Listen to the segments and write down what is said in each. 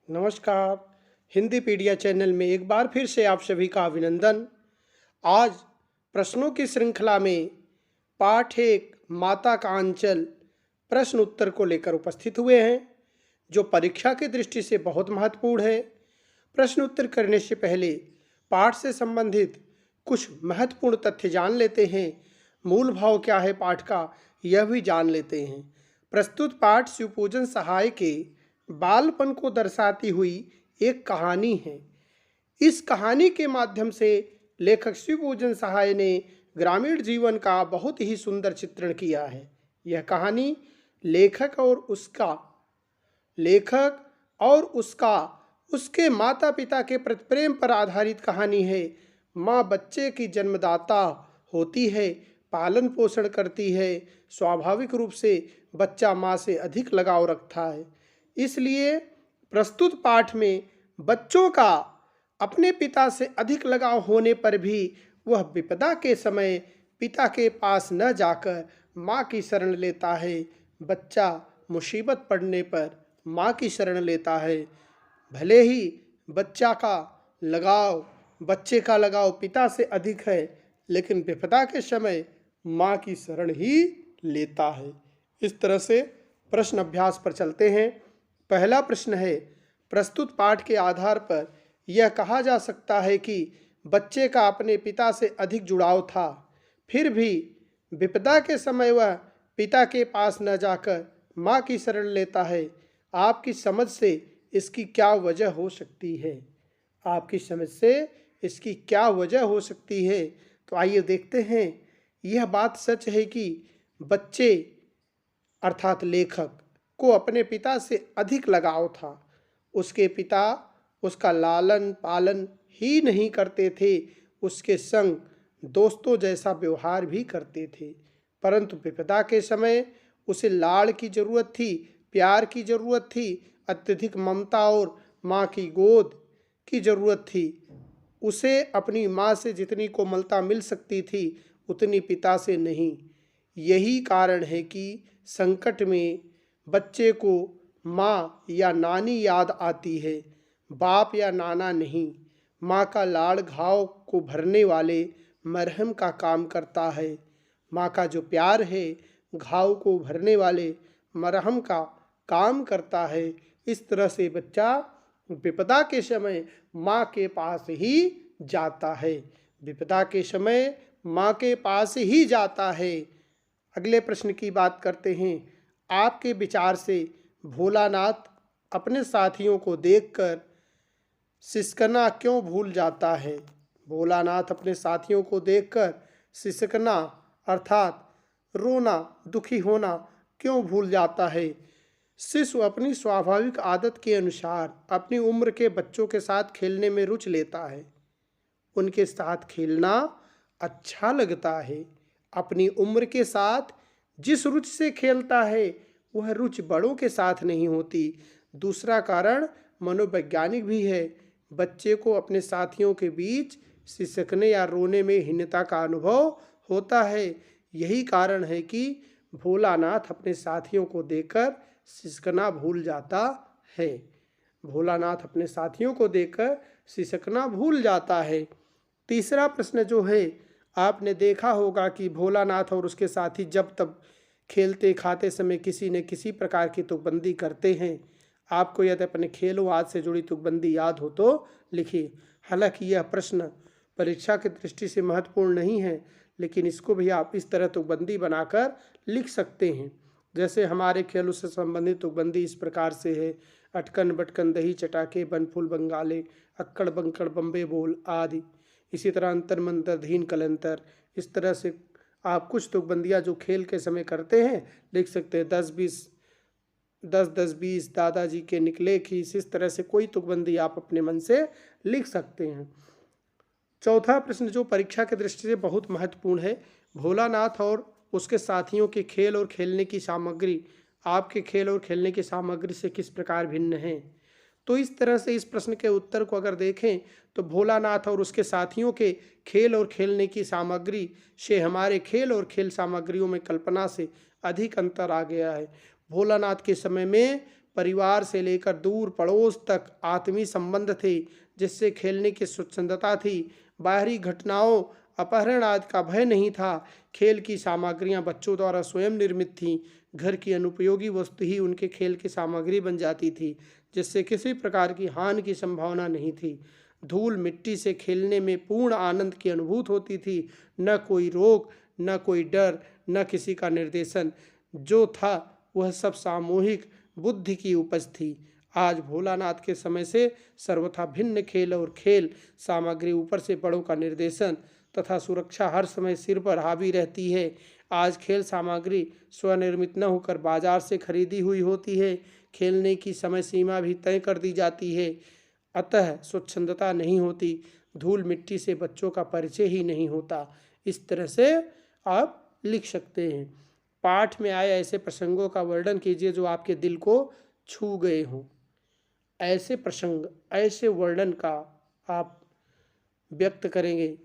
नमस्कार। हिंदी पीडिया चैनल में एक बार फिर से आप सभी का अभिनंदन। आज प्रश्नों की श्रृंखला में पाठ एक माता का अंचल प्रश्न उत्तर को लेकर उपस्थित हुए हैं, जो परीक्षा की दृष्टि से बहुत महत्वपूर्ण है। प्रश्न उत्तर करने से पहले पाठ से संबंधित कुछ महत्वपूर्ण तथ्य जान लेते हैं। मूल भाव क्या है पाठ का, यह भी जान लेते हैं। प्रस्तुत पाठ शिवपूजन सहाय के बालपन को दर्शाती हुई एक कहानी है। इस कहानी के माध्यम से लेखक शिवपूजन सहाय ने ग्रामीण जीवन का बहुत ही सुंदर चित्रण किया है। यह कहानी लेखक और उसके माता पिता के प्रति प्रेम पर आधारित कहानी है। माँ बच्चे की जन्मदाता होती है, पालन पोषण करती है। स्वाभाविक रूप से बच्चा माँ से अधिक लगाव रखता है। इसलिए प्रस्तुत पाठ में बच्चों का अपने पिता से अधिक लगाव होने पर भी वह विपदा के समय पिता के पास न जाकर माँ की शरण लेता है। बच्चा मुसीबत पड़ने पर माँ की शरण लेता है। भले ही बच्चे का लगाव पिता से अधिक है, लेकिन विपदा के समय माँ की शरण ही लेता है। इस तरह से प्रश्न अभ्यास पर चलते हैं। पहला प्रश्न है, प्रस्तुत पाठ के आधार पर यह कहा जा सकता है कि बच्चे का अपने पिता से अधिक जुड़ाव था, फिर भी विपदा के समय वह पिता के पास न जाकर माँ की शरण लेता है। आपकी समझ से इसकी क्या वजह हो सकती है? आपकी समझ से इसकी क्या वजह हो सकती है? तो आइए देखते हैं। यह बात सच है कि बच्चे अर्थात लेखक को अपने पिता से अधिक लगाव था। उसके पिता उसका लालन पालन ही नहीं करते थे, उसके संग दोस्तों जैसा व्यवहार भी करते थे। परंतु विपदा के समय उसे लाड़ की जरूरत थी, प्यार की जरूरत थी, अत्यधिक ममता और माँ की गोद की जरूरत थी। उसे अपनी माँ से जितनी कोमलता मिल सकती थी, उतनी पिता से नहीं। यही कारण है कि संकट में बच्चे को माँ या नानी याद आती है, बाप या नाना नहीं। माँ का लाड़ घाव को भरने वाले मरहम का काम करता है। माँ का जो प्यार है घाव को भरने वाले मरहम का काम करता है। इस तरह से बच्चा विपदा के समय माँ के पास ही जाता है। विपदा के समय माँ के पास ही जाता है। अगले प्रश्न की बात करते हैं। आपके विचार से भोलानाथ अपने साथियों को देखकर सिसकना क्यों भूल जाता है? भोलानाथ अपने साथियों को देखकर सिसकना अर्थात रोना, दुखी होना क्यों भूल जाता है? शिशु अपनी स्वाभाविक आदत के अनुसार अपनी उम्र के बच्चों के साथ खेलने में रुचि लेता है। उनके साथ खेलना अच्छा लगता है। अपनी उम्र के साथ जिस रुचि से खेलता है, वह रुचि बड़ों के साथ नहीं होती। दूसरा कारण मनोवैज्ञानिक भी है। बच्चे को अपने साथियों के बीच सिसकने या रोने में हीनता का अनुभव होता है। यही कारण है कि भोलानाथ अपने साथियों को देखकर सिसकना भूल जाता है। भोलानाथ अपने साथियों को देखकर सिसकना भूल जाता है। तीसरा प्रश्न जो है, आपने देखा होगा कि भोलानाथ और उसके साथी जब तब खेलते खाते समय किसी न किसी प्रकार की तुकबंदी करते हैं। आपको यदि अपने खेल-वाद से जुड़ी तुकबंदी याद हो तो लिखिए। हालांकि यह प्रश्न परीक्षा की दृष्टि से महत्वपूर्ण नहीं है, लेकिन इसको भी आप इस तरह तुकबंदी बनाकर लिख सकते हैं। जैसे हमारे खेलों से संबंधित तुकबंदी इस प्रकार से है: अटकन बटकन दही चटाके, बनफूल बंगाले, अक्कड़ बंकड़ बम्बे बोल आदि। इसी तरह अंतर मंतर धीन कलंतर। इस तरह से आप कुछ तुकबंदियाँ जो खेल के समय करते हैं लिख सकते हैं। 10-10-20 दादाजी के निकले खीस। इस तरह से कोई तुकबंदी आप अपने मन से लिख सकते हैं। चौथा प्रश्न जो परीक्षा की दृष्टि से बहुत महत्वपूर्ण है, भोलानाथ और उसके साथियों के खेल और खेलने की सामग्री आपके खेल और खेलने की सामग्री से किस प्रकार भिन्न है? तो इस तरह से इस प्रश्न के उत्तर को अगर देखें तो भोलानाथ और उसके साथियों के खेल और खेलने की सामग्री से हमारे खेल और खेल सामग्रियों में कल्पना से अधिक अंतर आ गया है। भोलानाथ के समय में परिवार से लेकर दूर पड़ोस तक आत्मीय संबंध थे, जिससे खेलने की स्वच्छंदता थी। बाहरी घटनाओं, अपहरण आदि का भय नहीं था। खेल की सामग्रियां बच्चों द्वारा स्वयं निर्मित थीं। घर की अनुपयोगी वस्तु ही उनके खेल की सामग्री बन जाती थी, जिससे किसी प्रकार की हानि की संभावना नहीं थी। धूल मिट्टी से खेलने में पूर्ण आनंद की अनुभूति होती थी। न कोई रोक, न कोई डर, न किसी का निर्देशन। जो था वह सब सामूहिक बुद्धि की उपज थी। आज भोलानाथ के समय से सर्वथा भिन्न खेल और खेल सामग्री, ऊपर से बड़ों का निर्देशन तथा सुरक्षा हर समय सिर पर हावी रहती है। आज खेल सामग्री स्वनिर्मित न होकर बाजार से खरीदी हुई होती है। खेलने की समय सीमा भी तय कर दी जाती है, अतः स्वच्छंदता नहीं होती। धूल मिट्टी से बच्चों का परिचय ही नहीं होता। इस तरह से आप लिख सकते हैं। पाठ में आए ऐसे प्रसंगों का वर्णन कीजिए जो आपके दिल को छू गए हों। ऐसे प्रसंग, ऐसे वर्णन का आप व्यक्त करेंगे,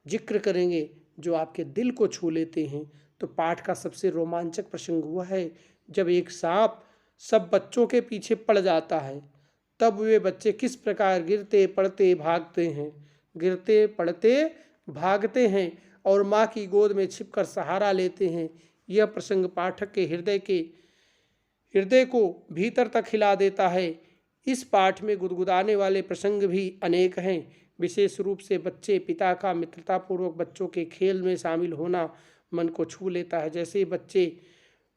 जिक्र करेंगे जो आपके दिल को छू लेते हैं। तो पाठ का सबसे रोमांचक प्रसंग हुआ है जब एक सांप सब बच्चों के पीछे पड़ जाता है। तब वे बच्चे किस प्रकार गिरते पड़ते भागते हैं, गिरते पड़ते भागते हैं और माँ की गोद में छिपकर सहारा लेते हैं। यह प्रसंग पाठक के हृदय को भीतर तक हिला देता है। इस पाठ में गुदगुदाने वाले प्रसंग भी अनेक हैं। विशेष रूप से बच्चे पिता का मित्रतापूर्वक बच्चों के खेल में शामिल होना मन को छू लेता है। जैसे बच्चे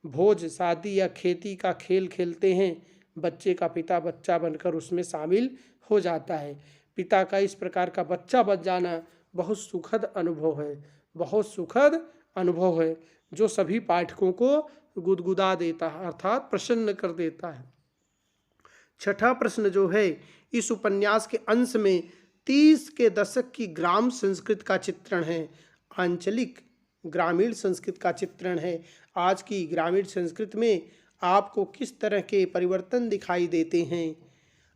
भोज, शादी या खेती का खेल खेलते हैं, बच्चे का पिता बच्चा बनकर उसमें शामिल हो जाता है। पिता का इस प्रकार का बच्चा बन जाना बहुत सुखद अनुभव है, बहुत सुखद अनुभव है, जो सभी पाठकों को गुदगुदा देता है, अर्थात प्रसन्न कर देता है। छठा प्रश्न जो है, इस उपन्यास के अंश में 30 के दशक की ग्राम संस्कृति का चित्रण है। आंचलिक ग्रामीण संस्कृति का चित्रण है। आज की ग्रामीण संस्कृति में आपको किस तरह के परिवर्तन दिखाई देते हैं?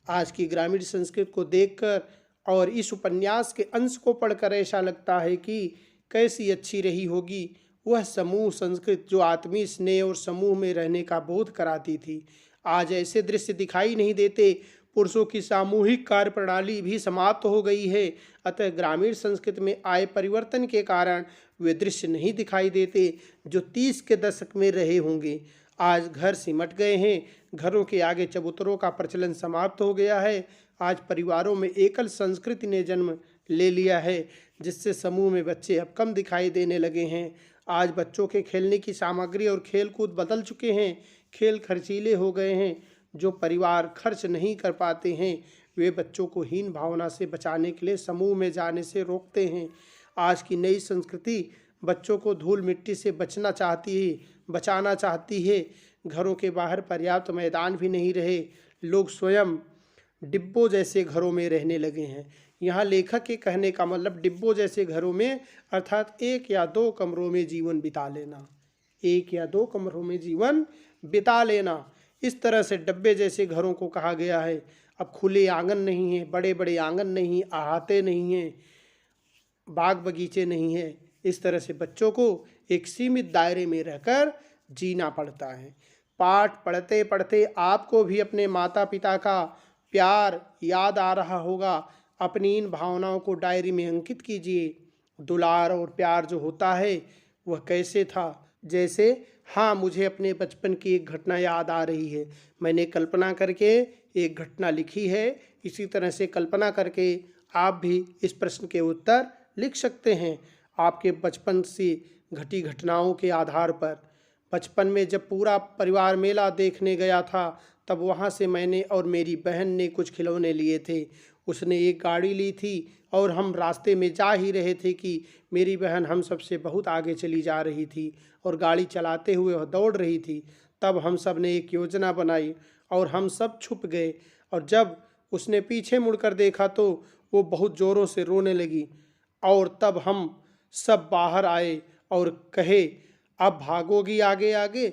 आज की ग्रामीण संस्कृति को देखकर और इस उपन्यास के अंश को पढ़कर ऐसा लगता है कि कैसी अच्छी रही होगी वह समूह संस्कृति जो आत्मीय स्नेह और समूह में रहने का बोध कराती थी। आज ऐसे दृश्य दिखाई नहीं देते। पुरुषों की सामूहिक कार्य प्रणाली भी समाप्त हो गई है, अतः ग्रामीण संस्कृति में आए परिवर्तन के कारण वे दृश्य नहीं दिखाई देते जो 30 के दशक में रहे होंगे। आज घर सिमट गए हैं, घरों के आगे चबूतरों का प्रचलन समाप्त हो गया है। आज परिवारों में एकल संस्कृति ने जन्म ले लिया है, जिससे समूह में बच्चे अब कम दिखाई देने लगे हैं। आज बच्चों के खेलने की सामग्री और खेल कूद बदल चुके हैं। खेल खर्चीले हो गए हैं। जो परिवार खर्च नहीं कर पाते हैं वे बच्चों को हीन भावना से बचाने के लिए समूह में जाने से रोकते हैं। आज की नई संस्कृति बच्चों को धूल मिट्टी से बचाना चाहती है। घरों के बाहर पर्याप्त मैदान भी नहीं रहे। लोग स्वयं डिब्बों जैसे घरों में रहने लगे हैं। यहाँ लेखक के कहने का मतलब डिब्बों जैसे घरों में अर्थात 1 या 2 कमरों में जीवन बिता लेना, 1 या 2 कमरों में जीवन बिता लेना, इस तरह से डब्बे जैसे घरों को कहा गया है। अब खुले आंगन नहीं है, बड़े बड़े आंगन नहीं, अहाते नहीं हैं, बाग बगीचे नहीं है। इस तरह से बच्चों को एक सीमित दायरे में रहकर जीना पड़ता है। पाठ पढ़ते पढ़ते आपको भी अपने माता पिता का प्यार याद आ रहा होगा। अपनी इन भावनाओं को डायरी में अंकित कीजिए। दुलार और प्यार जो होता है वह कैसे था? जैसे हाँ, मुझे अपने बचपन की एक घटना याद आ रही है। मैंने कल्पना करके एक घटना लिखी है। इसी तरह से कल्पना करके आप भी इस प्रश्न के उत्तर लिख सकते हैं। आपके बचपन से घटी घटनाओं के आधार पर, बचपन में जब पूरा परिवार मेला देखने गया था तब वहाँ से मैंने और मेरी बहन ने कुछ खिलौने लिए थे। उसने एक गाड़ी ली थी और हम रास्ते में जा ही रहे थे कि मेरी बहन हम सबसे बहुत आगे चली जा रही थी और गाड़ी चलाते हुए वह दौड़ रही थी। तब हम सब ने एक योजना बनाई और हम सब छुप गए, और जब उसने पीछे मुड़कर देखा तो वो बहुत ज़ोरों से रोने लगी। और तब हम सब बाहर आए और कहे, अब भागोगी आगे आगे।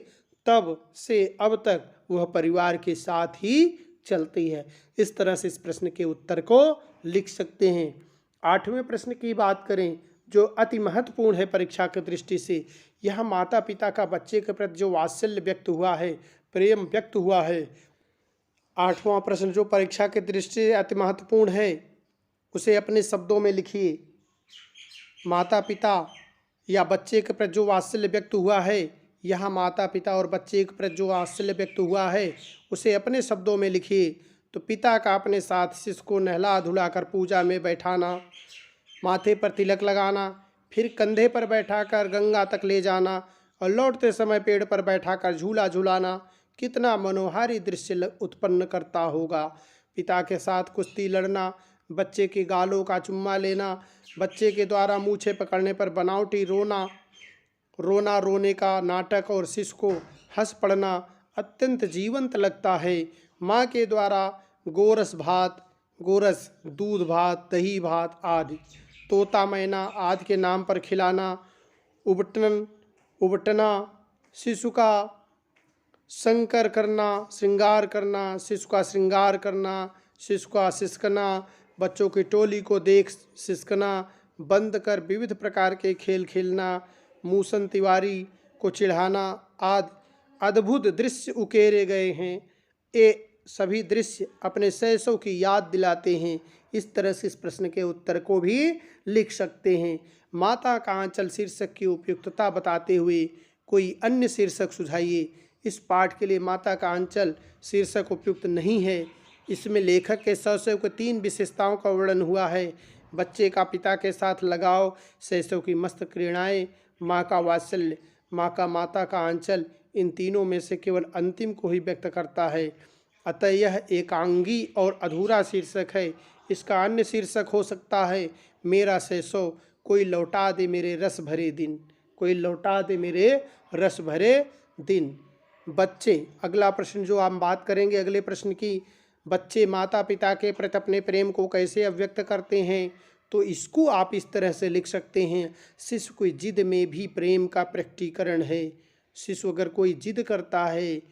तब से अब तक वह परिवार के साथ ही चलती है। इस तरह से इस प्रश्न के उत्तर को लिख सकते हैं। 8वें प्रश्न की बात करें जो अति महत्वपूर्ण है परीक्षा की दृष्टि से। यह माता पिता का बच्चे के प्रति जो वात्सल्य व्यक्त हुआ है, प्रेम व्यक्त हुआ है, 8वां प्रश्न जो परीक्षा की दृष्टि से अति महत्वपूर्ण है, उसे अपने शब्दों में लिखिए। माता पिता या बच्चे के प्रति जो वात्सल्य व्यक्त हुआ है, यहाँ माता पिता और बच्चे के प्रति जो वात्सल्य व्यक्त हुआ है उसे अपने शब्दों में लिखिए। तो पिता का अपने साथ शिशु को नहला धुला कर पूजा में बैठाना, माथे पर तिलक लगाना, फिर कंधे पर बैठाकर गंगा तक ले जाना और लौटते समय पेड़ पर बैठाकर झूला झूलाना कितना मनोहारी दृश्य उत्पन्न करता होगा। पिता के साथ कुश्ती लड़ना, बच्चे के गालों का चुम्मा लेना, बच्चे के द्वारा मूछें पकड़ने पर बनावटी रोना रोने का नाटक और शिशु को हंस पड़ना अत्यंत जीवंत लगता है। माँ के द्वारा गोरस दूध भात दही भात आदि, तोता मैना आदि के नाम पर खिलाना, उबटना, शिशु का श्रृंगार करना, शिशु का श्रृंगार करना, शिशु का सिसकना, बच्चों की टोली को देख सिसकना, बंद कर विविध प्रकार के खेल खेलना, मूसन तिवारी को चिढ़ाना आदि अद्भुत दृश्य उकेरे गए हैं। ये सभी दृश्य अपने शैशव की याद दिलाते हैं। इस तरह से इस प्रश्न के उत्तर को भी लिख सकते हैं। माता का आंचल शीर्षक की उपयुक्तता बताते हुए कोई अन्य शीर्षक सुझाइए। इस पाठ के लिए माता का आंचल शीर्षक उपयुक्त नहीं है। इसमें लेखक के शैशव के 3 विशेषताओं का वर्णन हुआ है। बच्चे का पिता के साथ लगाव, शैशव की मस्त क्रीड़ाएँ, माँ का वात्सल्य, माँ का माता का आंचल, इन तीनों में से केवल अंतिम को ही व्यक्त करता है। अतः यह एकांगी और अधूरा शीर्षक है। इसका अन्य शीर्षक हो सकता है मेरा शैशव, कोई लौटा दे मेरे रस भरे दिन, कोई लौटा दे मेरे रस भरे दिन। बच्चे, अगला प्रश्न जो हम बात करेंगे अगले प्रश्न की, बच्चे माता पिता के प्रति अपने प्रेम को कैसे अभिव्यक्त करते हैं, तो इसको आप इस तरह से लिख सकते हैं, शिशु की जिद में भी प्रेम का प्रकटीकरण है। शिशु अगर कोई जिद करता है,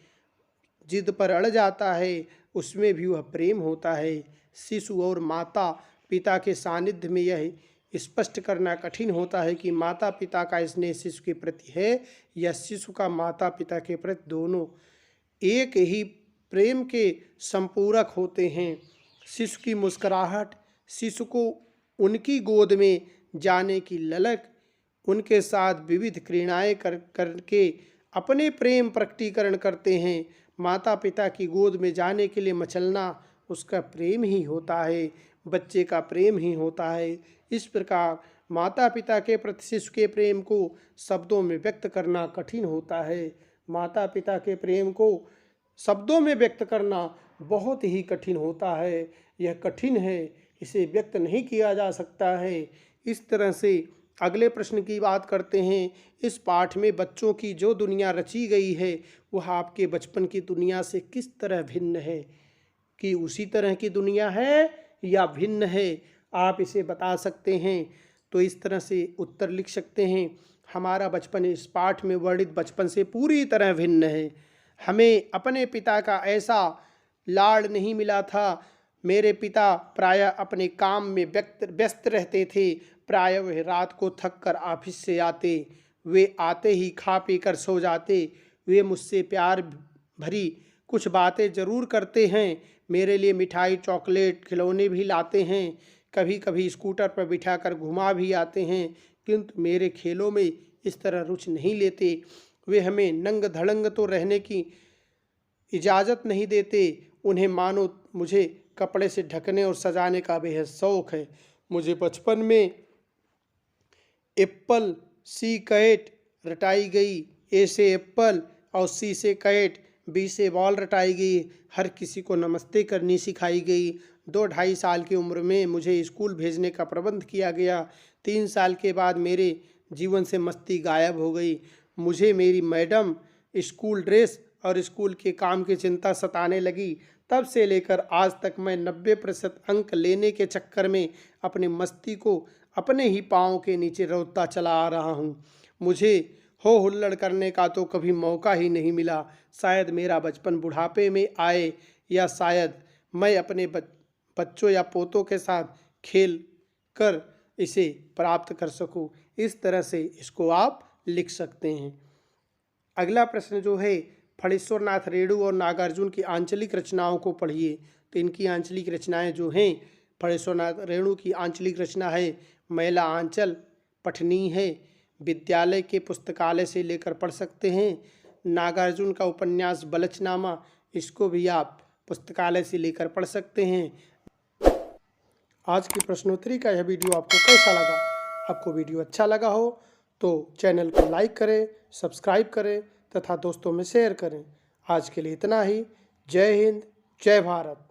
जिद पर अड़ जाता है, उसमें भी वह प्रेम होता है। शिशु और माता पिता के सानिध्य में यह स्पष्ट करना कठिन होता है कि माता पिता का स्नेह शिशु के प्रति है या शिशु का माता पिता के प्रति, दोनों एक ही प्रेम के संपूरक होते हैं। शिशु की मुस्कुराहट, शिशु को उनकी गोद में जाने की ललक, उनके साथ विविध क्रीड़ाएँ करके अपने प्रेम प्रकटीकरण करते हैं। माता पिता की गोद में जाने के लिए मचलना उसका प्रेम ही होता है, बच्चे का प्रेम ही होता है। इस प्रकार माता पिता के प्रति शिशु के प्रेम को शब्दों में व्यक्त करना कठिन होता है। माता पिता के प्रेम को शब्दों में व्यक्त करना बहुत ही कठिन होता है। यह कठिन है, इसे व्यक्त नहीं किया जा सकता है। इस तरह से अगले प्रश्न की बात करते हैं। इस पाठ में बच्चों की जो दुनिया रची गई है वह आपके बचपन की दुनिया से किस तरह भिन्न है, कि उसी तरह की दुनिया है या भिन्न है, आप इसे बता सकते हैं। तो इस तरह से उत्तर लिख सकते हैं, हमारा बचपन इस पाठ में वर्णित बचपन से पूरी तरह भिन्न है। हमें अपने पिता का ऐसा लाड़ नहीं मिला था। मेरे पिता प्रायः अपने काम में व्यस्त रहते थे। प्रायः वह रात को थक कर ऑफिस से आते, वे आते ही खा पी कर सो जाते। वे मुझसे प्यार भरी कुछ बातें ज़रूर करते हैं, मेरे लिए मिठाई चॉकलेट खिलौने भी लाते हैं, कभी कभी स्कूटर पर बिठाकर घुमा भी आते हैं, किंतु मेरे खेलों में इस तरह रुचि नहीं लेते। वे हमें नंग धड़ंग तो रहने की इजाज़त नहीं देते। उन्हें मानो मुझे कपड़े से ढकने और सजाने का बेहद शौक़ है। मुझे बचपन में एप्पल सी कैट रटाई गई, ए से एप्पल और सी से कैट, बी से बॉल रटाई गई। हर किसी को नमस्ते करनी सिखाई गई। 2-2.5 साल की उम्र में मुझे स्कूल भेजने का प्रबंध किया गया। 3 साल के बाद मेरे जीवन से मस्ती गायब हो गई। मुझे मेरी मैडम, स्कूल ड्रेस और स्कूल के काम की चिंता सताने लगी। तब से लेकर आज तक मैं 90% अंक लेने के चक्कर में अपनी मस्ती को अपने ही पाँव के नीचे रोता चला आ रहा हूँ। मुझे हो हुल्लड़ करने का तो कभी मौका ही नहीं मिला। शायद मेरा बचपन बुढ़ापे में आए, या शायद मैं अपने बच्चों या पोतों के साथ खेल कर इसे प्राप्त कर सकूं। इस तरह से इसको आप लिख सकते हैं। अगला प्रश्न जो है, फणीश्वरनाथ रेणु और नागार्जुन की आंचलिक रचनाओं को पढ़िए। तो इनकी आंचलिक रचनाएं जो हैं, फणीश्वरनाथ रेणु की आंचलिक रचना है मैला आंचल, पठनीय है, विद्यालय के पुस्तकालय से लेकर पढ़ सकते हैं। नागार्जुन का उपन्यास बलचनामा, इसको भी आप पुस्तकालय से लेकर पढ़ सकते हैं। आज की प्रश्नोत्तरी का यह वीडियो आपको कैसा लगा? आपको वीडियो अच्छा लगा हो तो चैनल को लाइक करें, सब्सक्राइब करें तथा दोस्तों में शेयर करें। आज के लिए इतना ही। जय हिंद, जय भारत।